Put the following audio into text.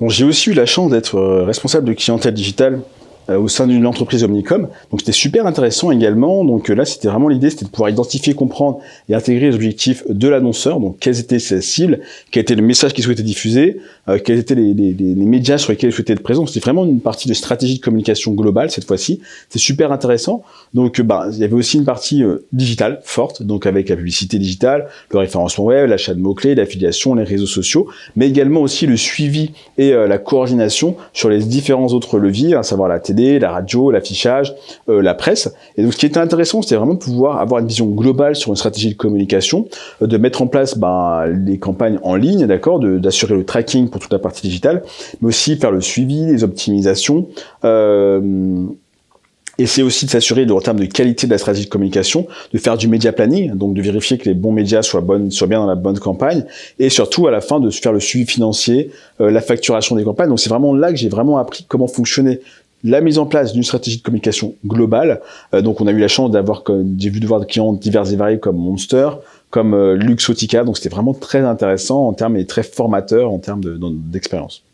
Bon, j'ai aussi eu la chance d'être responsable de clientèle digitale au sein d'une entreprise Omnicom. Donc c'était super intéressant également. Donc là, c'était vraiment l'idée, c'était de pouvoir identifier, comprendre et intégrer les objectifs de l'annonceur. Donc quelles étaient ses cibles, quel était le message qu'il souhaitait diffuser, quels étaient les médias sur lesquels il souhaitait être présent. C'était vraiment une partie de stratégie de communication globale cette fois-ci. C'est super intéressant. Donc il y avait aussi une partie digitale forte, donc avec la publicité digitale, le référencement web, l'achat de mots-clés, l'affiliation, les réseaux sociaux, mais également aussi le suivi et la coordination sur les différents autres leviers, à savoir la télé, la radio, l'affichage, la presse. Et donc, ce qui était intéressant, c'était vraiment de pouvoir avoir une vision globale sur une stratégie de communication, de mettre en place les campagnes en ligne, d'accord, d'assurer le tracking pour toute la partie digitale, mais aussi faire le suivi, les optimisations. Et c'est aussi de s'assurer, en termes de qualité de la stratégie de communication, de faire du media planning, donc de vérifier que les bons médias soient bien dans la bonne campagne, et surtout à la fin de faire le suivi financier, la facturation des campagnes. Donc c'est vraiment là que j'ai vraiment appris comment fonctionnait la mise en place d'une stratégie de communication globale. Donc on a eu la chance j'ai vu de voir des clients divers et variés comme Monster, comme Luxottica. Donc c'était vraiment très intéressant en termes et très formateur en termes d'expérience.